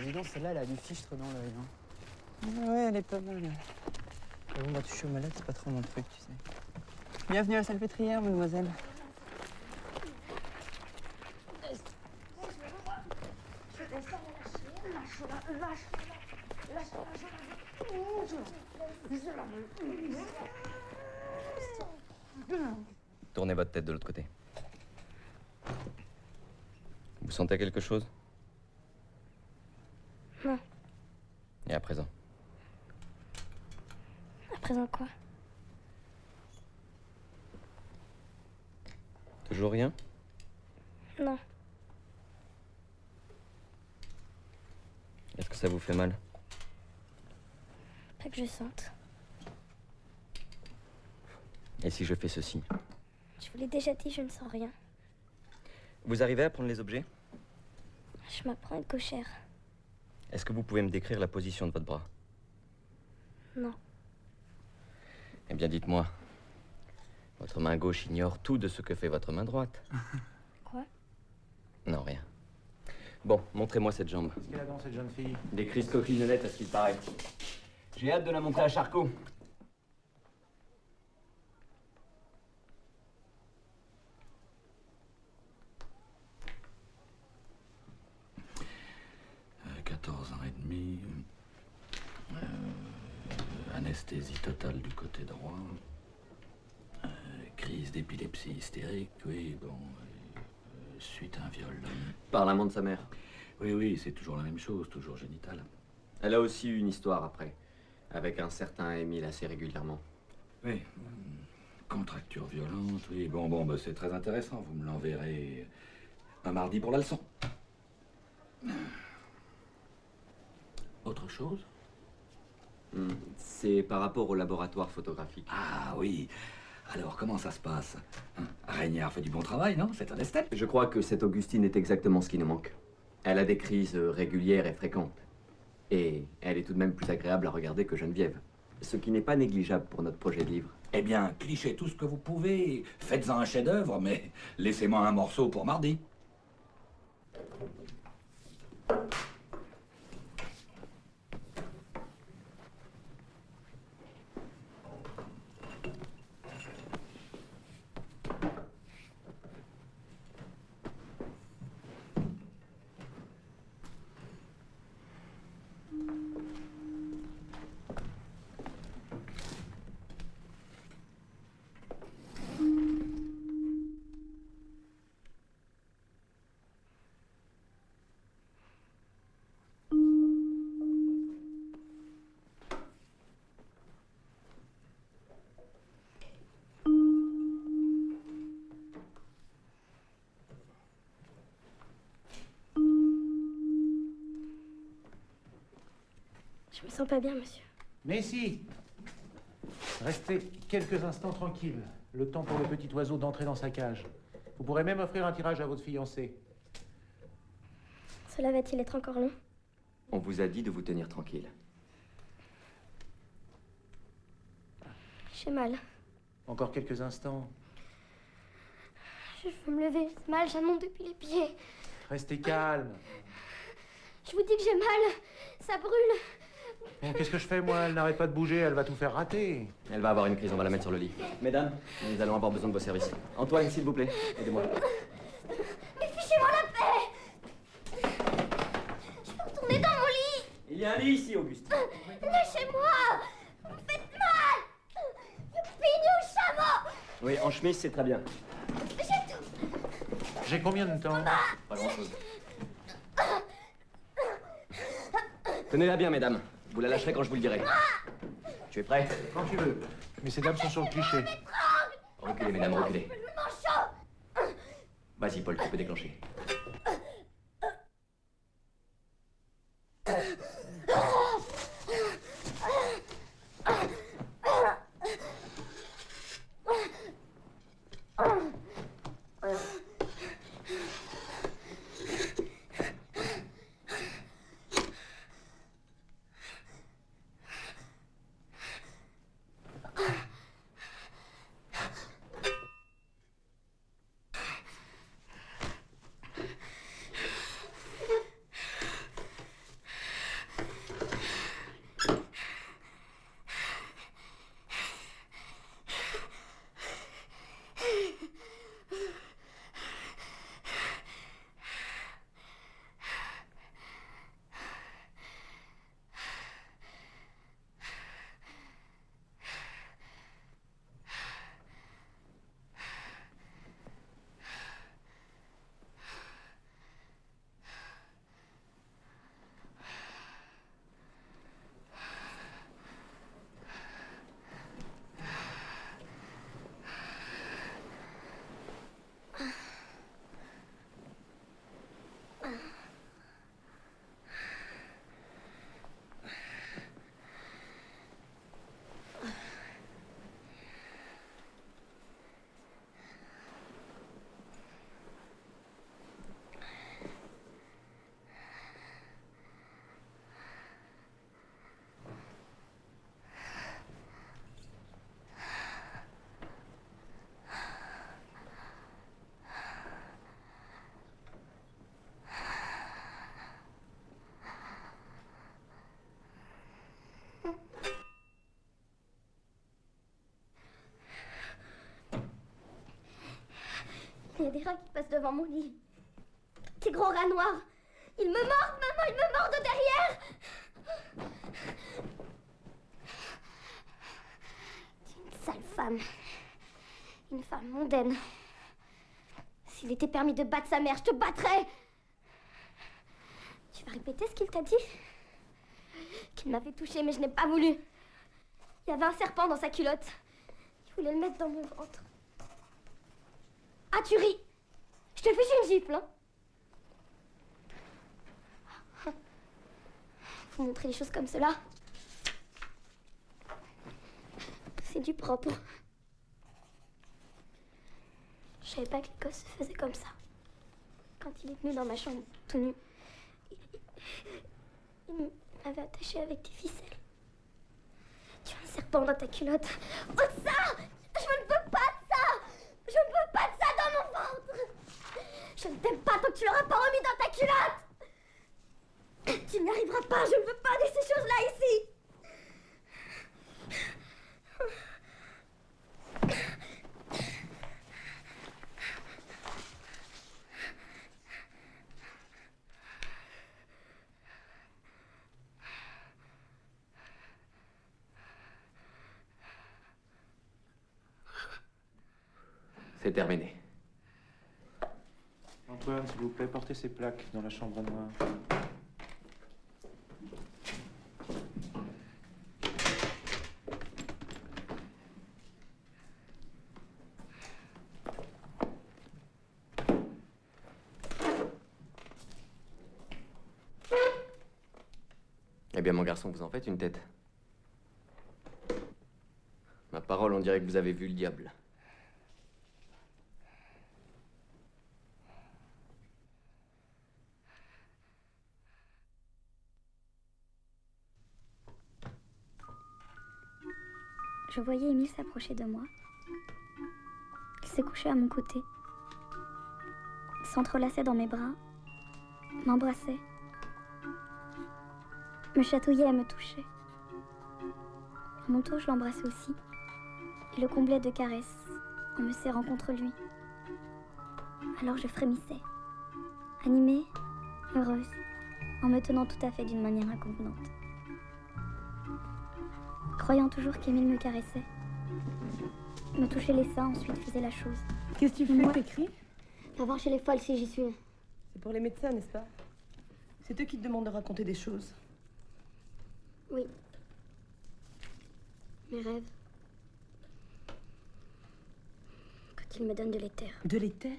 Dis donc, celle-là, elle a du fichtre dans l'œil. Hein. Ouais, elle est pas mal. Mais bon, bah, toucher aux malades, c'est pas trop mon truc, tu sais. Bienvenue à la salpêtrière, mademoiselle. Tournez votre tête de l'autre côté. Vous sentez quelque chose? Non. Et à présent? À présent quoi? Toujours rien? Non. Est-ce que ça vous fait mal? Pas que je sente. Et si je fais ceci? Je vous l'ai déjà dit, je ne sens rien. Vous arrivez à prendre les objets? Je m'apprends à être gauchère. Est-ce que vous pouvez me décrire la position de votre bras? Non. Eh bien, dites-moi. Votre main gauche ignore tout de ce que fait votre main droite. Quoi? Non, rien. Bon, montrez-moi cette jambe. Qu'est-ce qu'elle a dans cette jeune fille? Des crises coquillonettes, à ce qu'il paraît. J'ai hâte de la montrer à Charcot. « 14 ans et demi. Anesthésie totale du côté droit. Crise d'épilepsie hystérique, oui, bon. Suite à un viol. Par l'amant de sa mère. Oui, oui, c'est toujours la même chose, toujours génitale. Elle a aussi eu une histoire après, avec un certain Émile assez régulièrement. Oui. Contracture violente, oui. Bon, bah, c'est très intéressant. Vous me l'enverrez un mardi pour la leçon. Autre chose? C'est par rapport au laboratoire photographique. Ah oui. Alors, comment ça se passe? Régnard fait du bon travail, non? C'est un esthète. Je crois que cette Augustine est exactement ce qui nous manque. Elle a des crises régulières et fréquentes. Et elle est tout de même plus agréable à regarder que Geneviève. Ce qui n'est pas négligeable pour notre projet de livre. Eh bien, clichez tout ce que vous pouvez. Faites-en un chef-d'œuvre, mais laissez-moi un morceau pour mardi. Je me sens pas bien, monsieur. Mais si! Restez quelques instants tranquilles. Le temps pour le petit oiseau d'entrer dans sa cage. Vous pourrez même offrir un tirage à votre fiancé. Cela va-t-il être encore long? On vous a dit de vous tenir tranquille. J'ai mal. Encore quelques instants. Je veux me lever, c'est mal, ça monte depuis les pieds. Restez calme. Je vous dis que j'ai mal, ça brûle. Bon, qu'est-ce que je fais, moi? Elle n'arrête pas de bouger, elle va tout faire rater. Elle va avoir une crise, on va la mettre sur le lit. Mesdames, nous allons avoir besoin de vos services. Antoine, s'il vous plaît, aidez-moi. Mais fichez-moi la paix! Je peux retourner dans mon lit! Il y a un lit ici, Auguste. Lâchez-moi! Vous me faites mal! Pignou chameau! Oui, en chemise, c'est très bien. J'ai tout! J'ai combien de temps? Pas grand-chose. Tenez-la bien, mesdames. Vous la lâcherez quand je vous le dirai. Tu es prêt? Quand tu veux. Mais ces dames sont sur le cliché. Reculez, mesdames, reculez. Le manchot! Vas-y, Paul, tu peux déclencher. a des rats qui passent devant mon lit. Des gros rats noirs. Ils me mordent, maman, ils me mordent derrière. Tu es une sale femme. Une femme mondaine. S'il était permis de battre sa mère, je te battrais. Tu vas répéter ce qu'il t'a dit? Qu'il m'avait touchée, mais je n'ai pas voulu. Il y avait un serpent dans sa culotte. Il voulait le mettre dans mon ventre. Ah, tu ris? Je te fiche une gifle, hein? Faut montrer les choses comme cela. C'est du propre. Je savais pas que les gosses se faisaient comme ça. Quand il est venu dans ma chambre, tout nu, il m'avait attaché avec des ficelles. Tu as un serpent dans ta culotte. Oh, ça! Je ne veux pas de ça! Je ne veux pas de ça dans mon ventre! Je ne t'aime pas tant que tu l'auras pas remis dans ta culotte! Tu n'y arriveras pas, je ne veux pas de ces choses-là ici! C'est terminé. Antoine, s'il vous plaît, portez ces plaques dans la chambre noire. Eh bien, mon garçon, vous en faites une tête. Ma parole, on dirait que vous avez vu le diable. Je voyais Émile s'approcher de moi. Il se couchait à mon côté, s'entrelaçait dans mes bras, m'embrassait, me chatouillait et me touchait. À mon tour, je l'embrassais aussi et le comblais de caresses en me serrant contre lui. Alors je frémissais, animée, heureuse, en me tenant tout à fait d'une manière inconvenante. Croyant toujours qu'Émile me caressait, me touchait les seins, ensuite faisait la chose. Qu'est-ce que tu fais? Moi T'écris? Va voir chez les folles si j'y suis. C'est pour les médecins, n'est-ce pas? C'est eux qui te demandent de raconter des choses. Oui. Mes rêves. Quand ils me donnent de l'éther. De l'éther?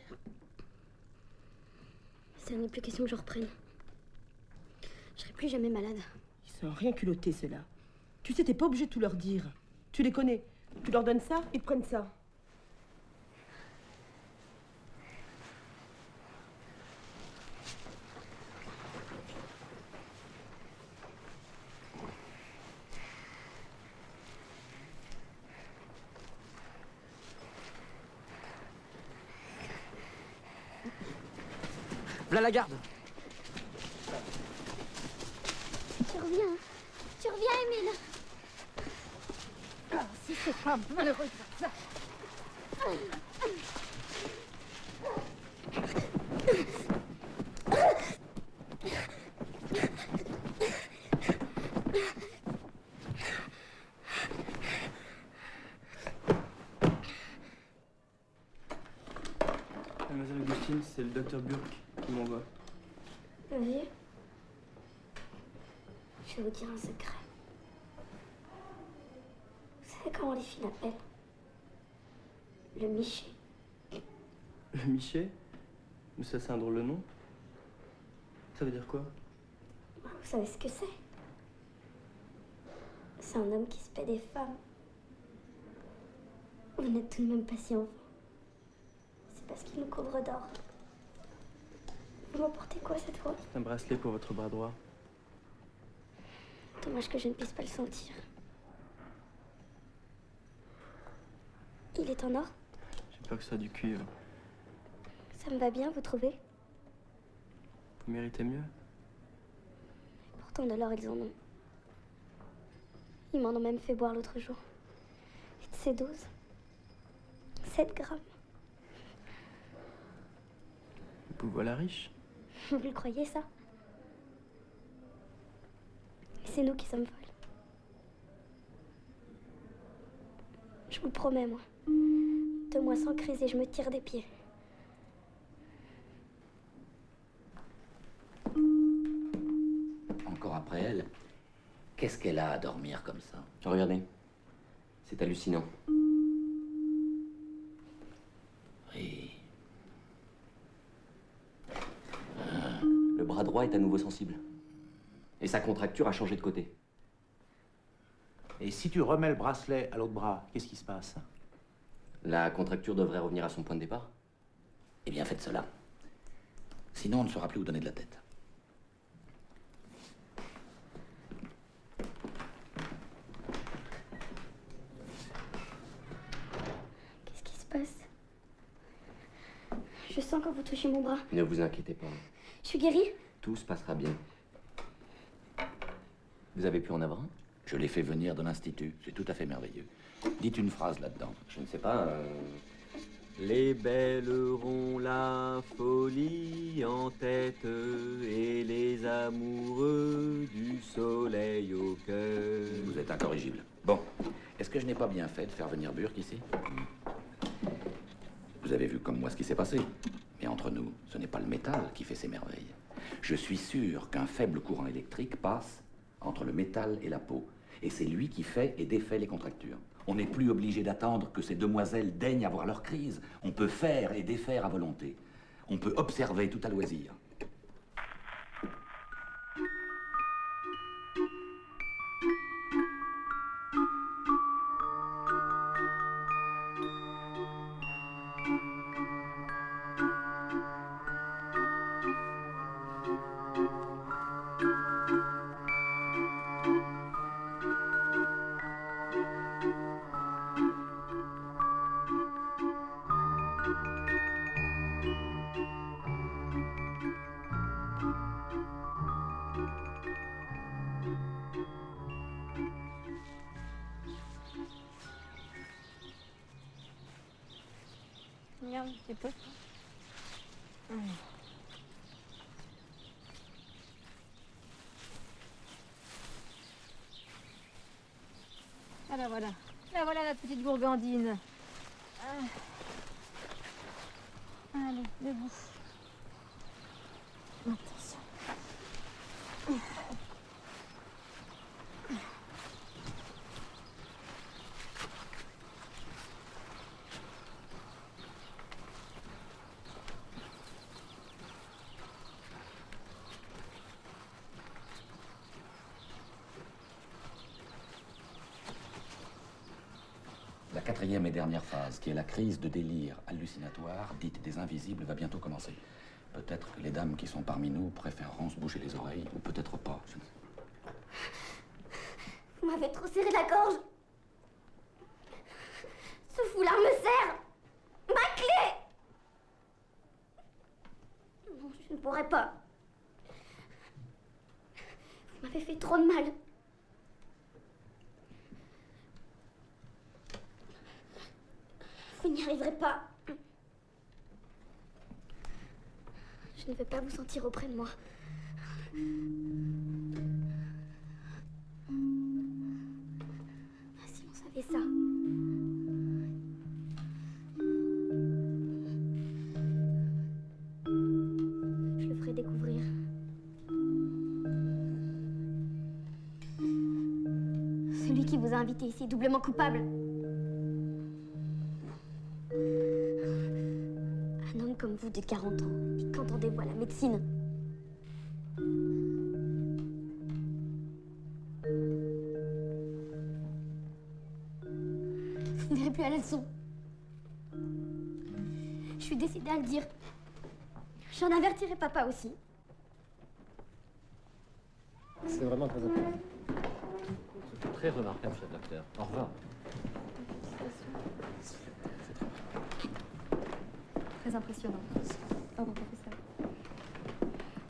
Ça n'est plus question que je reprenne. Je serai plus jamais malade. Ils sont rien culottés, ceux-là. Tu sais, t'es pas obligé de tout leur dire. Tu les connais. Tu leur donnes ça, ils te prennent ça. V'là la garde. Tu reviens. Tu reviens, Émile. Ah, si ces femmes malheureuses ça. Mademoiselle Augustine, c'est le docteur Burke qui m'envoie. Oui. Je vais vous dire un secret. Vous savez comment les filles l'appellent? Le Miché. Le Miché? Mais ça, c'est un drôle de nom. Ça veut dire quoi? Vous savez ce que c'est? C'est un homme qui se paie des femmes. Vous n'êtes tout de même pas si enfant. C'est parce qu'il nous couvre d'or. Vous m'apportez quoi cette fois? C'est un bracelet pour votre bras droit. Dommage que je ne puisse pas le sentir. Il est en or? J'ai peur que ce soit du cuivre. Ça me va bien, vous trouvez? Vous méritez mieux. Pourtant de l'or, ils en ont. Ils m'en ont même fait boire l'autre jour. Et de ces doses. 7 grammes. Vous voilà riche. Vous le croyez, ça? C'est nous qui sommes folles. Je vous le promets, moi. 2 mois sans crise et je me tire des pieds. Encore après elle, qu'est-ce qu'elle a à dormir comme ça? Regardez, c'est hallucinant. Oui. Le bras droit est à nouveau sensible. Et sa contracture a changé de côté. Et si tu remets le bracelet à l'autre bras, qu'est-ce qui se passe? La contracture devrait revenir à son point de départ. Eh bien, faites cela. Sinon, on ne saura plus où donner de la tête. Qu'est-ce qui se passe? Je sens quand vous touchez mon bras. Ne vous inquiétez pas. Je suis guérie? Tout se passera bien. Vous avez pu en avoir un? Je l'ai fait venir de l'Institut. C'est tout à fait merveilleux. Dites une phrase là-dedans. Je ne sais pas. Les belles auront la folie en tête et les amoureux du soleil au cœur. Vous êtes incorrigible. Bon, est-ce que je n'ai pas bien fait de faire venir Burke ici? Vous avez vu comme moi ce qui s'est passé. Mais entre nous, ce n'est pas le métal qui fait ces merveilles. Je suis sûr qu'un faible courant électrique passe entre le métal et la peau. Et c'est lui qui fait et défait les contractures. On n'est plus obligé d'attendre que ces demoiselles daignent avoir leur crise. On peut faire et défaire à volonté. On peut observer tout à loisir. Regarde un petit peu. Ah la voilà. La voilà la petite gourgandine. Ah. Allez, debout. Attention. La quatrième et dernière phase, qui est la crise de délire hallucinatoire, dite des invisibles, va bientôt commencer. Peut-être que les dames qui sont parmi nous préféreront se boucher les oreilles, ou peut-être pas. Je ne sais. Vous m'avez trop serré la gorge. Ce foulard me serre. Ma clé. Non, je ne pourrais pas. Vous m'avez fait trop de mal. Vous n'y arriverez pas. Je ne veux pas vous sentir auprès de moi. Ah, si on savait ça. Je le ferai découvrir. Celui qui vous a invité ici est doublement coupable. Un homme comme vous de 40 ans, qui qu'entendez-vous à la médecine? Vous n'irez plus à la leçon. Je suis décidée à le dire. J'en avertirai papa aussi. C'est vraiment très important. C'est très remarquable, chef docteur. Au revoir. Très impressionnant. Au revoir, professeur.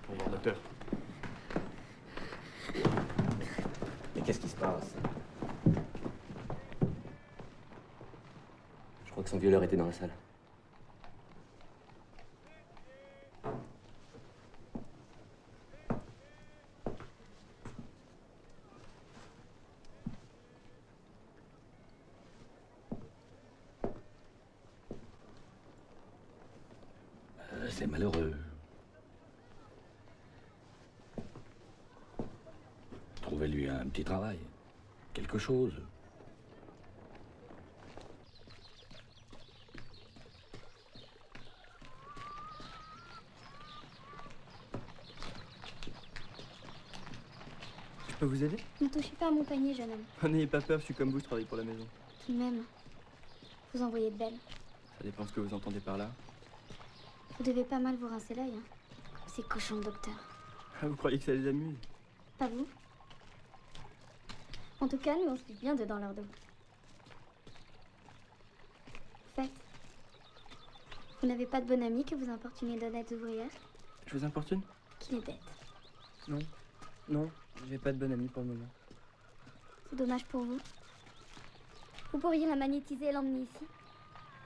Au revoir, docteur. Mais qu'est-ce qui se passe? Je crois que son violeur était dans la salle. C'est malheureux. Trouvez-lui un petit travail. Quelque chose. Je peux vous aider? Ne touchez pas à mon panier, jeune homme. Oh, n'ayez pas peur, je suis comme vous, je travaille pour la maison. Tout de même, vous en voyez de belles. Ça dépend ce que vous entendez par là. Vous devez pas mal vous rincer l'œil, hein. Ces cochons de docteur. Ah, vous croyez que ça les amuse? Pas vous? En tout cas, nous, on se pique bien dedans leur dos. Faites. Vous n'avez pas de bon ami que vous importunez d'honnêtes ouvrières? Je vous importune? Qu'il est bête. Non. Non, j'ai pas de bon ami pour le moment. C'est dommage pour vous. Vous pourriez la magnétiser et l'emmener ici.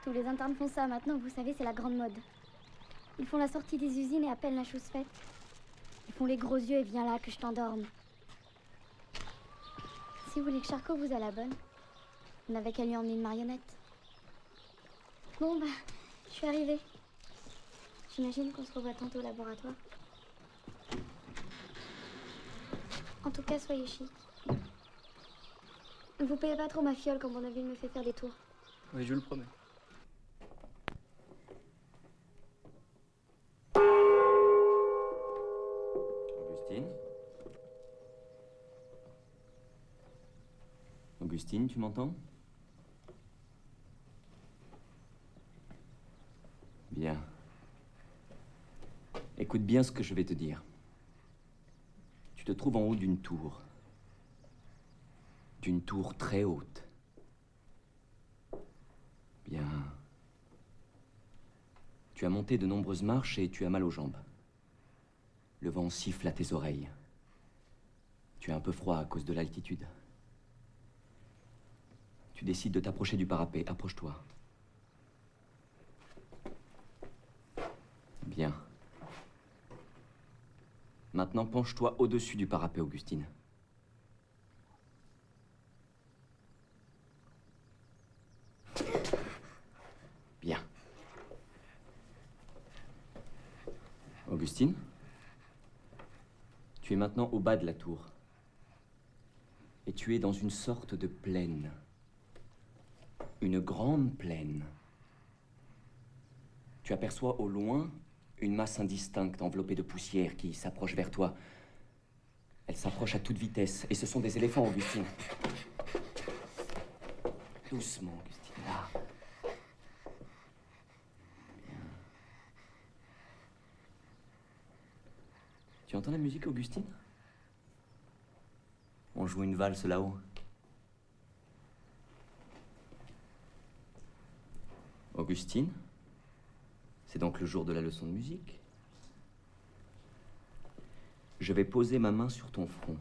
Tous les internes font ça maintenant, vous savez, c'est la grande mode. Ils font la sortie des usines et à peine la chose faite. Ils font les gros yeux et viens là que je t'endorme. Si vous voulez que Charcot vous a la bonne, vous n'avez qu'à lui emmener une marionnette. Bon, bah, je suis arrivée. J'imagine qu'on se revoit tantôt au laboratoire. En tout cas, soyez chic. Ne vous payez pas trop ma fiole quand Bourneville me fait faire des tours. Oui, je vous le promets. Augustine? Augustine, tu m'entends? Bien. Écoute bien ce que je vais te dire. Tu te trouves en haut d'une tour. D'une tour très haute. Bien. Tu as monté de nombreuses marches et tu as mal aux jambes. Le vent siffle à tes oreilles. Tu as un peu froid à cause de l'altitude. Tu décides de t'approcher du parapet. Approche-toi. Bien. Maintenant, penche-toi au-dessus du parapet, Augustine. Bien. Augustine, tu es maintenant au bas de la tour. Et tu es dans une sorte de plaine. Une grande plaine. Tu aperçois au loin une masse indistincte enveloppée de poussière qui s'approche vers toi. Elle s'approche à toute vitesse. Et ce sont des éléphants, Augustine. Doucement, Augustine. Là. Bien. Tu entends la musique, Augustine? On joue une valse là-haut. Augustine? C'est donc le jour de la leçon de musique. Je vais poser ma main sur ton front.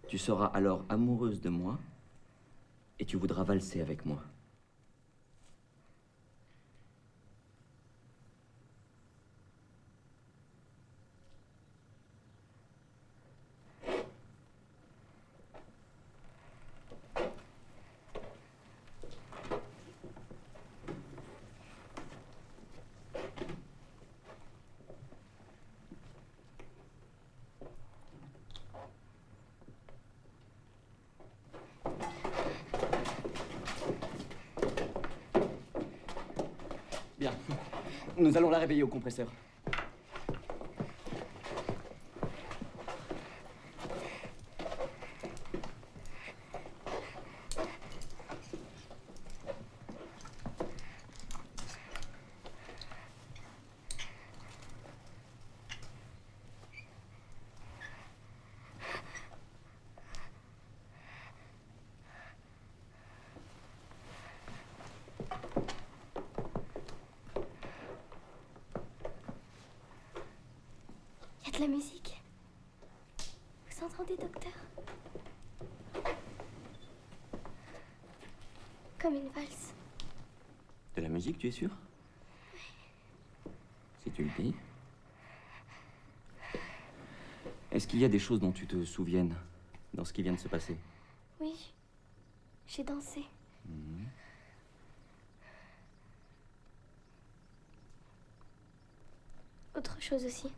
Tu seras alors amoureuse de moi et tu voudras valser avec moi. Bien. Nous allons la réveiller au compresseur. Il y a de la musique. Vous entendez, docteur? Comme une valse. De la musique, tu es sûr? Si tu le dis. Est-ce qu'il y a des choses dont tu te souviennes dans ce qui vient de se passer? Oui, j'ai dansé. chose aussi.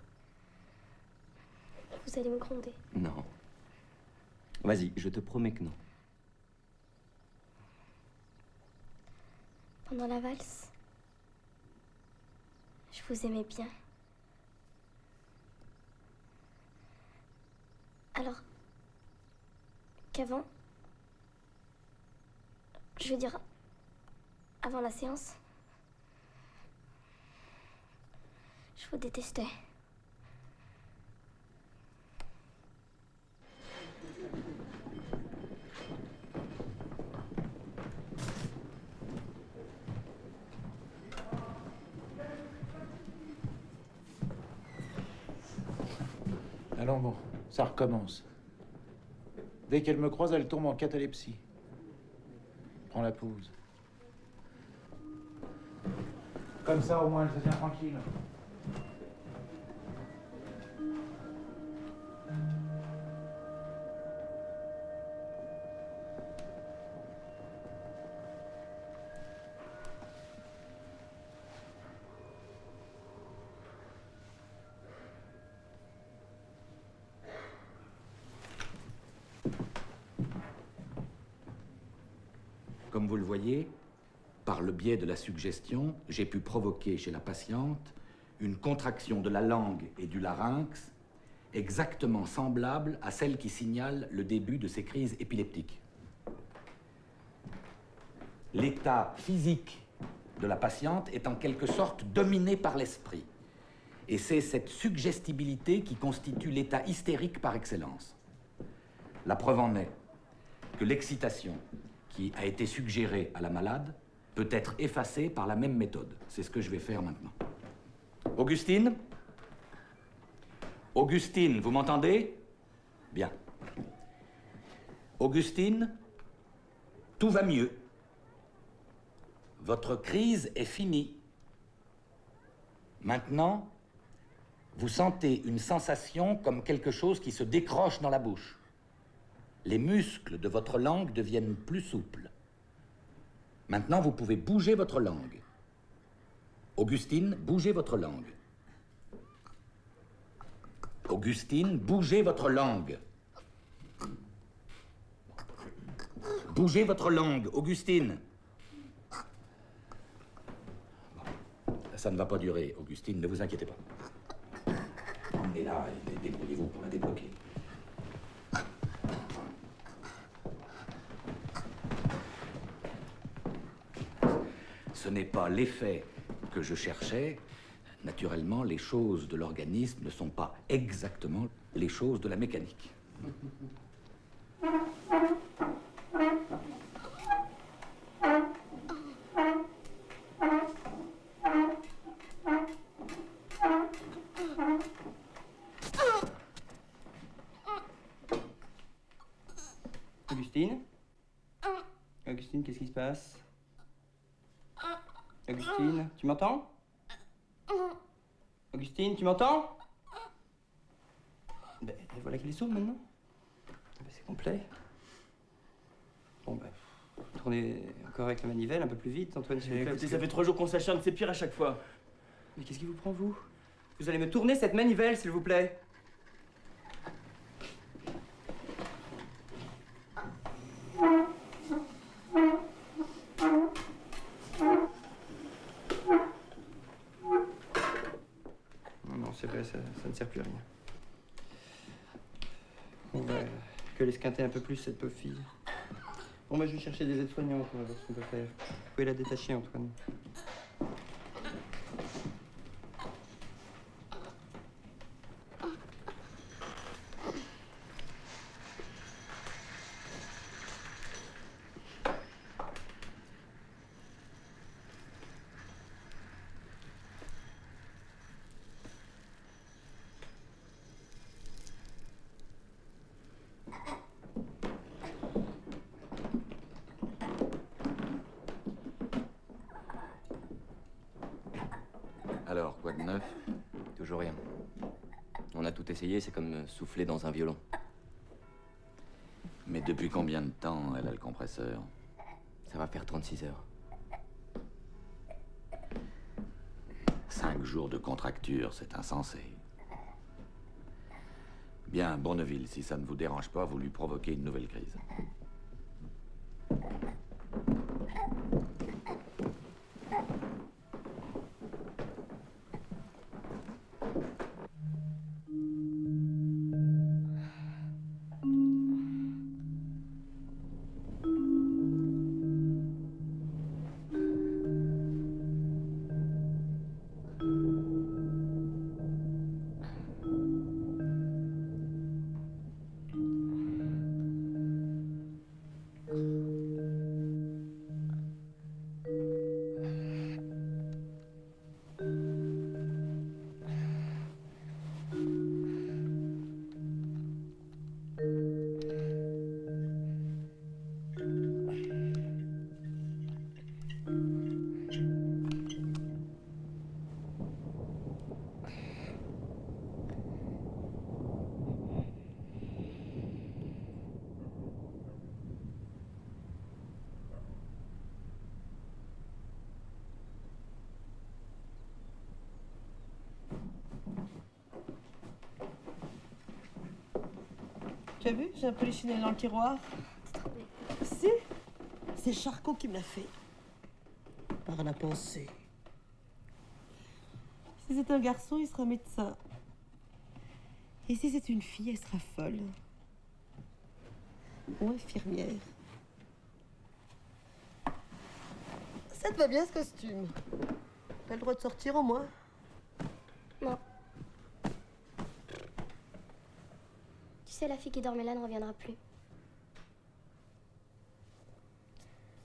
Vous allez me gronder. Non. Vas-y, je te promets que non. Pendant la valse, je vous aimais bien. Alors qu'avant, je veux dire, avant la séance, je vous détestais. Allons bon, ça recommence. Dès qu'elle me croise, elle tombe en catalepsie. Prends la pause. Comme ça, au moins, elle se tient tranquille. Comme vous le voyez, par le biais de la suggestion, j'ai pu provoquer chez la patiente une contraction de la langue et du larynx exactement semblable à celle qui signale le début de ces crises épileptiques. L'état physique de la patiente est en quelque sorte dominé par l'esprit. Et c'est cette suggestibilité qui constitue l'état hystérique par excellence. La preuve en est que l'excitation qui a été suggérée à la malade peut être effacée par la même méthode. C'est ce que je vais faire maintenant. Augustine? Augustine, vous m'entendez? Bien. Augustine, tout va mieux. Votre crise est finie. Maintenant, vous sentez une sensation comme quelque chose qui se décroche dans la bouche. Les muscles de votre langue deviennent plus souples. Maintenant, vous pouvez bouger votre langue. Augustine, bougez votre langue. Augustine, bougez votre langue. Bougez votre langue, Augustine. Ça ne va pas durer, Augustine, ne vous inquiétez pas. Et là, débrouillez-vous pour la débloquer. Ce n'est pas l'effet que je cherchais. Naturellement, les choses de l'organisme ne sont pas exactement les choses de la mécanique. Augustine? Augustine, qu'est-ce qui se passe? Augustine, tu m'entends? Augustine, tu m'entends? Ben, voilà qu'elle est sourde maintenant. Ben, c'est complet. Bon, ben, tournez encore avec la manivelle un peu plus vite, Antoine, s'il vous plaît. Écoutez, ça fait 3 jours qu'on s'acharne, c'est pire à chaque fois. Mais qu'est-ce qui vous prend, vous? Vous allez me tourner cette manivelle, s'il vous plaît. Non, c'est vrai, ça ne sert plus à rien. On va que l'esquinter un peu plus, cette pauvre fille. Bon, bah, je vais chercher des aides-soignantes, on va voir ce qu'on peut faire. Vous pouvez la détacher, Antoine. Alors, quoi de neuf? Toujours rien. On a tout essayé, c'est comme souffler dans un violon. Mais depuis combien de temps elle a le compresseur? Ça va faire 36 heures. 5 jours de contracture, c'est insensé. Bien, Bourneville, si ça ne vous dérange pas, vous lui provoquez une nouvelle crise. Tu as vu? J'ai un peu les chenilles dans le tiroir. C'est Charcot qui me l'a fait. Par la pensée. Si c'est un garçon, il sera médecin. Et si c'est une fille, elle sera folle. Ou infirmière. Ça te va bien, ce costume? T'as le droit de sortir, au moins? Non. Tu sais, la fille qui dormait là ne reviendra plus.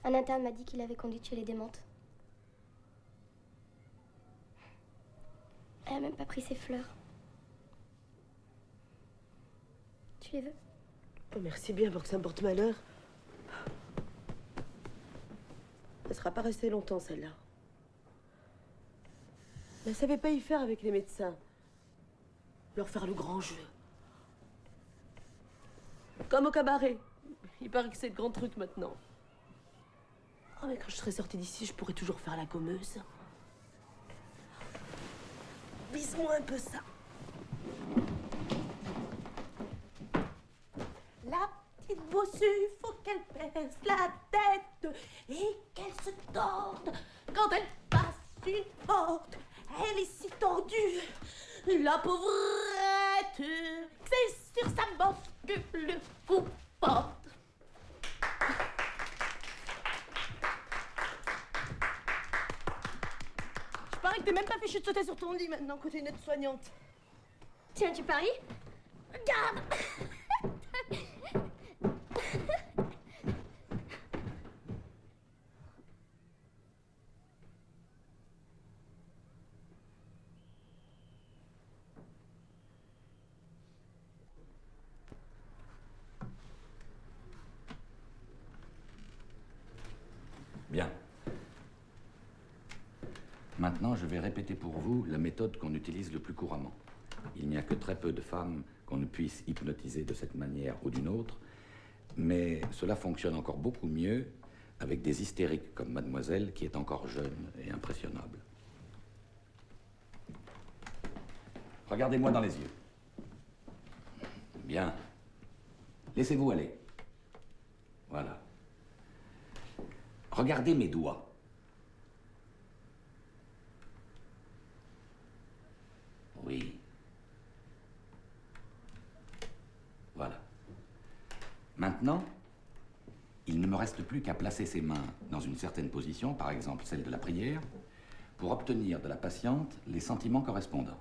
Un interne m'a dit qu'il avait conduit chez les démentes. Elle a même pas pris ses fleurs. Tu les veux? Oh, merci bien pour que ça me porte malheur. Elle sera pas restée longtemps, celle-là. Elle savait pas y faire avec les médecins. Leur faire le grand jeu. Comme au cabaret. Il paraît que c'est le grand truc maintenant. Oh, mais quand je serai sortie d'ici, je pourrai toujours faire la gommeuse. Vise-moi un peu ça. La petite bossue, faut qu'elle baisse la tête et qu'elle se torde quand elle passe une porte. Elle est si tordue, la pauvrette, que c'est sur sa bosse que le fou porte. Je parie que t'es même pas fichu de sauter sur ton lit maintenant que t'es une aide-soignante. Tiens, tu paries? Regarde! Bien. Maintenant, je vais répéter pour vous la méthode qu'on utilise le plus couramment. Il n'y a que très peu de femmes qu'on ne puisse hypnotiser de cette manière ou d'une autre, mais cela fonctionne encore beaucoup mieux avec des hystériques comme mademoiselle qui est encore jeune et impressionnable. Regardez-moi dans les yeux. Bien. Laissez-vous aller. Voilà. Regardez mes doigts. Oui. Voilà. Maintenant, il ne me reste plus qu'à placer ses mains dans une certaine position, par exemple celle de la prière, pour obtenir de la patiente les sentiments correspondants.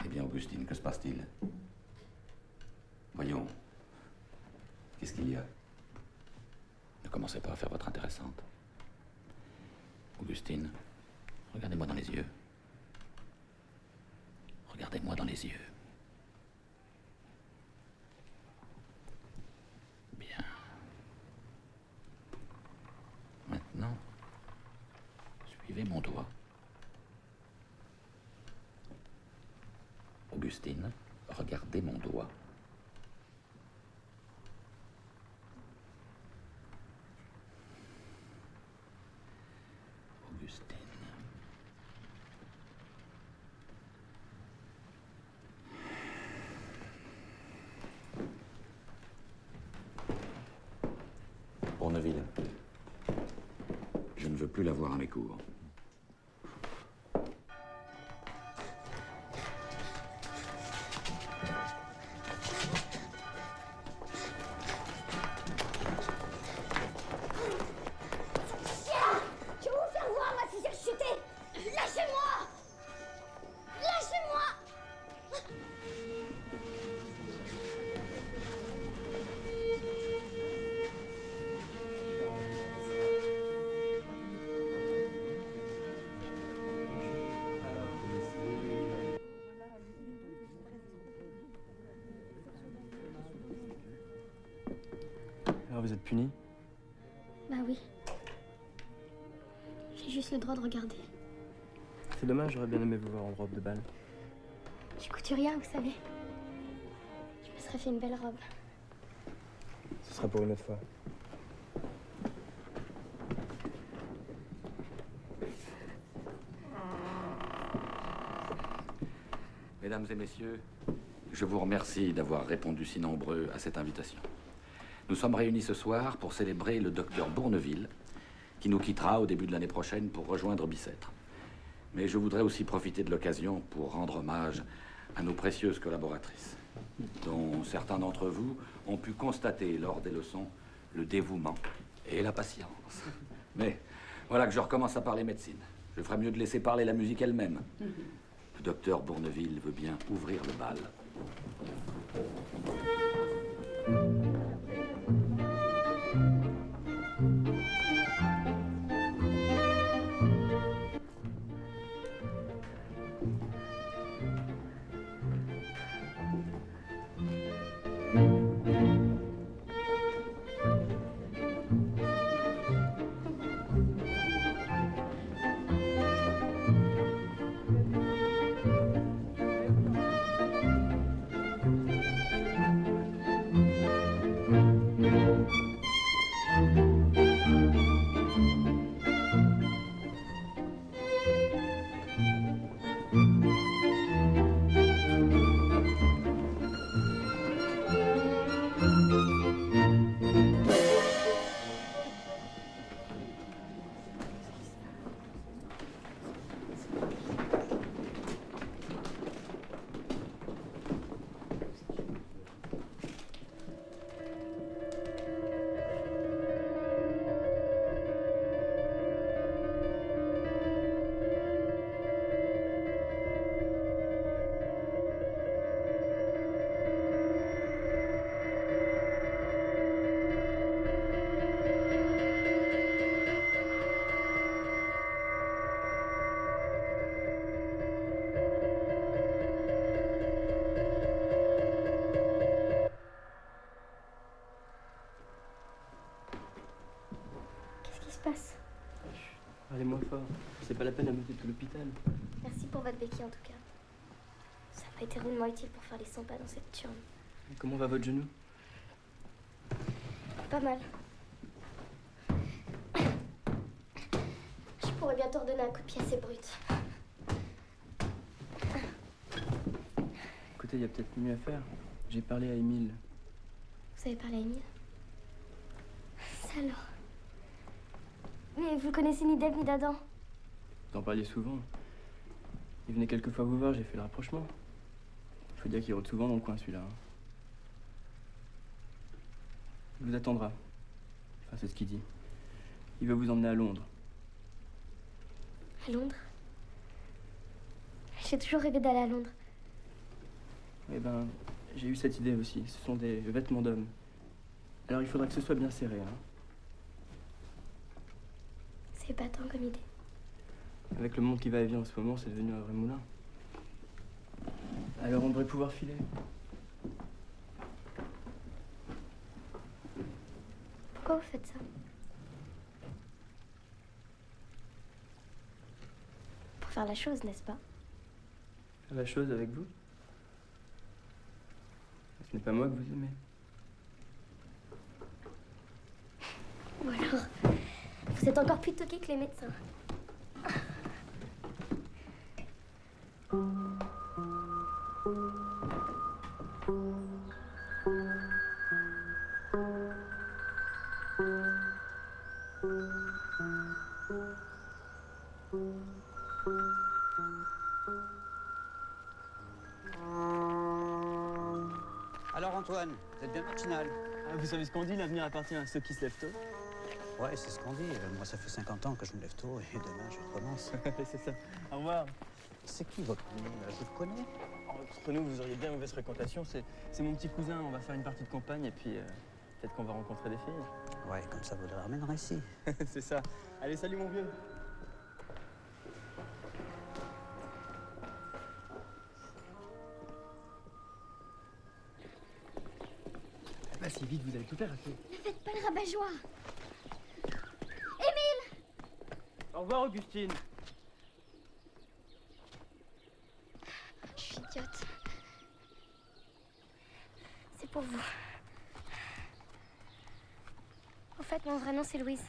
Eh bien, Augustine, que se passe-t-il? Voyons. Qu'est-ce qu'il y a? Ne commencez pas à faire votre intéressante. Augustine, regardez-moi dans les yeux. Regardez-moi dans les yeux. Bien. Maintenant, suivez mon doigt. Augustine, regardez mon doigt. veux plus la voir à mes cours. Chien! Je vais vous faire voir, moi, si j'ai chuté! Lâchez-moi! Lâchez-moi! Alors vous êtes puni? Bah oui. J'ai juste le droit de regarder. C'est dommage, j'aurais bien aimé vous voir en robe de bal. Je suis couturière, vous savez. Je me serais fait une belle robe. Ce sera pour une autre fois. Mesdames et messieurs, je vous remercie d'avoir répondu si nombreux à cette invitation. Nous sommes réunis ce soir pour célébrer le docteur Bourneville, qui nous quittera au début de l'année prochaine pour rejoindre Bicêtre. Mais je voudrais aussi profiter de l'occasion pour rendre hommage à nos précieuses collaboratrices, dont certains d'entre vous ont pu constater lors des leçons le dévouement et la patience. Mais voilà que je recommence à parler médecine. Je ferais mieux de laisser parler la musique elle-même. Le docteur Bourneville veut bien ouvrir le bal. Passe. Allez, moins fort. C'est pas la peine d'amener tout l'hôpital. Merci pour votre béquille en tout cas. Ça m'a été rudement utile pour faire les 100 pas dans cette turne. Et comment va votre genou? Pas mal. Je pourrais bientôt redonner un coup de pied assez brut. Écoutez, il y a peut-être mieux à faire. J'ai parlé à Émile. Vous avez parlé à Émile? Ça alors. Mais vous le connaissez ni d'Ève ni d'Adam. Vous en parliez souvent. Il venait quelques fois vous voir, j'ai fait le rapprochement. Faut dire qu'il rôde souvent dans le coin, celui-là. Il vous attendra. Enfin, c'est ce qu'il dit. Il veut vous emmener à Londres. À Londres? J'ai toujours rêvé d'aller à Londres. Eh ben, j'ai eu cette idée aussi. Ce sont des vêtements d'homme. Alors il faudra que ce soit bien serré, hein. C'est pas tant comme idée. Avec le monde qui va et vient en ce moment, c'est devenu un vrai moulin. Alors on devrait pouvoir filer. Pourquoi vous faites ça? Pour faire la chose, n'est-ce pas? Faire la chose avec vous? Ce n'est pas moi que vous aimez. Ou alors, vous êtes encore plus toqués que les médecins. Alors Antoine, vous êtes bien matinal. Ah, vous savez ce qu'on dit, l'avenir appartient à ceux qui se lèvent tôt. Ouais, c'est ce qu'on dit. Moi, ça fait 50 ans que je me lève tôt et demain, je recommence. C'est ça. Au revoir. C'est qui votre nom, là? Je le connais? Entre nous, vous auriez bien mauvaise fréquentation. C'est mon petit cousin. On va faire une partie de campagne et puis peut-être qu'on va rencontrer des filles. Ouais, comme ça, vous le ramènerez ici. C'est ça. Allez, salut mon vieux. Pas si vite, vous allez tout perdre. Ne faites pas le rabat-joie. Émile! Au revoir, Augustine. Je suis idiote. C'est pour vous. En fait, mon vrai nom, c'est Louise.